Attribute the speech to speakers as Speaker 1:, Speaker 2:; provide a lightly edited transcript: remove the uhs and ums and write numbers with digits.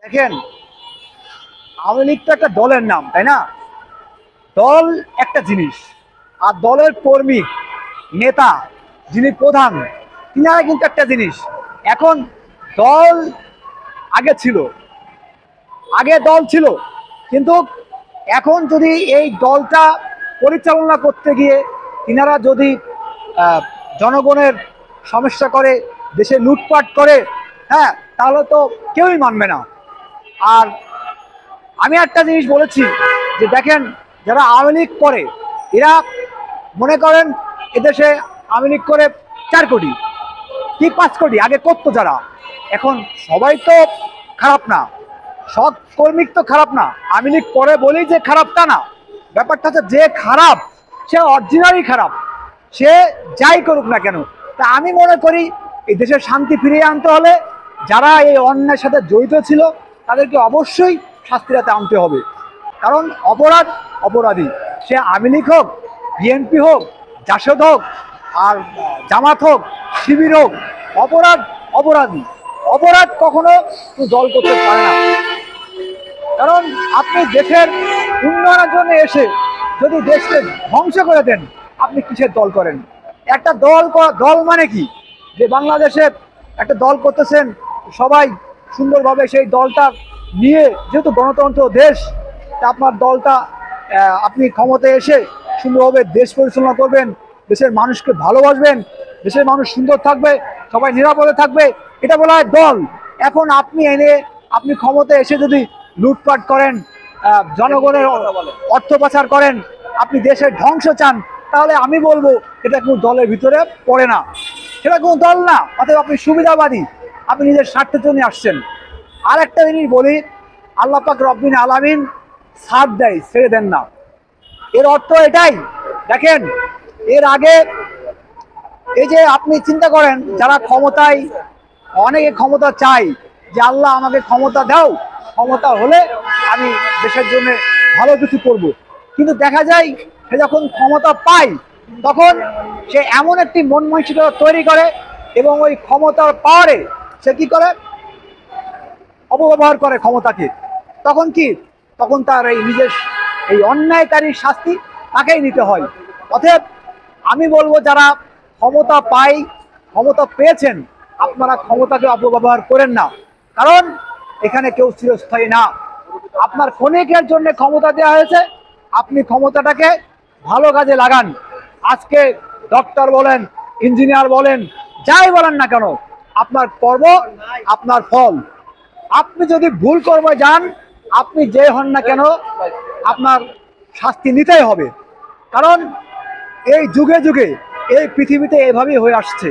Speaker 1: দেখেন, আওয়ামী লীগ তো একটা দলের নাম, তাই না? দল একটা জিনিস, আর দলের কর্মী নেতা যিনি প্রধান তিনারা কিন্তু একটা জিনিস। এখন দল আগে ছিল, আগে দল ছিল, কিন্তু এখন যদি এই দলটা পরিচালনা করতে গিয়ে তিনারা যদি জনগণের সমস্যা করে, দেশে লুটপাট করে, হ্যাঁ, তাহলে তো কেউই মানবে না। আর আমি একটা জিনিস বলেছি যে দেখেন, যারা আওয়ামী লীগ করে এরা মনে করেন এদেশে আওয়ামী লীগ করে 4 কোটি কি 5 কোটি আগে করতো যারা, এখন সবাই তো খারাপ না, সব কর্মী তো খারাপ না। আওয়ামী লীগ করে বলেই যে খারাপ তা না। ব্যাপারটা হচ্ছে যে খারাপ সে অরিজিনালি খারাপ, সে যাই করুক না কেন। তা আমি মনে করি এই দেশের শান্তি ফিরিয়ে আনতে হলে যারা এই অন্যায়ের সাথে জড়িত ছিল তাদেরকে অবশ্যই শাস্তিরাতে আনতে হবে। কারণ অপরাধ অপরাধী, সে আওয়ামী লীগ হোক, বিএনপি হোক, জাসদ হোক, আর জামাত হোক, শিবির হোক, অপরাধ অপরাধী। অপরাধ কখনো দল করতে পারে না। কারণ আপনি দেশের উন্নয়নের জন্য এসে যদি দেশকে ধ্বংস করে দেন, আপনি কিসের দল করেন? একটা দল দল মানে কি, যে বাংলাদেশে একটা দল করতেছেন, সবাই সুন্দরভাবে সেই দলটা নিয়ে, যেহেতু গণতন্ত্র দেশ, তা আপনার দলটা আপনি ক্ষমতায় এসে সুন্দরভাবে দেশ পরিচালনা করবেন, দেশের মানুষকে ভালোবাসবেন, দেশের মানুষ সুন্দর থাকবে, সবাই নিরাপদে থাকবে, এটা বলা হয় দল। এখন আপনি ক্ষমতায় এসে যদি লুটপাট করেন, জনগণের অর্থ পাচার করেন, আপনি দেশের ধ্বংস চান, তাহলে আমি বলবো এটা কোনো দলের ভিতরে পড়ে না, সেটা কোনো দল না। অতএব আপনি সুবিধাবাদী, আপনি নিজের স্বার্থের জন্য আসছেন। আর একটা জিনিস বলি, আল্লাহ পাক রব্বিল আলামিন সাথ দেয়, ছেড়ে দেন না। এর অর্থ এটাই, দেখেন এর আগে এই যে আপনি চিন্তা করেন যারা ক্ষমতায়, অনেকে ক্ষমতা চাই যে আল্লাহ আমাকে ক্ষমতা দাও, ক্ষমতা হলে আমি দেশের জন্য ভালো কিছু করব। কিন্তু দেখা যায় সে যখন ক্ষমতা পায় তখন সে এমন একটি মন মানসিকতা তৈরি করে এবং ওই ক্ষমতার পাওয়ারে সে কি করে, অপব্যবহার করে ক্ষমতাকে। তখন কি, তখন তার এই নিজের এই অন্যায়কারীর শাস্তি তাকেই নিতে হয়। অতএব আমি বলবো যারা ক্ষমতা পায়, ক্ষমতা পেয়েছেন, আপনারা ক্ষমতাকে অপব্যবহার করেন না। কারণ এখানে কেউ চিরস্থায়ী না। আপনার ক্ষণিকের জন্য ক্ষমতা দেওয়া হয়েছে, আপনি ক্ষমতাটাকে ভালো কাজে লাগান। আজকে ডক্টর বলেন, ইঞ্জিনিয়ার বলেন, যাই বলেন না কেন, আপনার কর্ম আপনার ফল। আপনি যদি ভুল কর্মে যান, আপনি যে হন না কেন, আপনার শাস্তি নিতেই হবে। কারণ এই যুগে যুগে এই পৃথিবীতে এভাবেই হয়ে আসছে।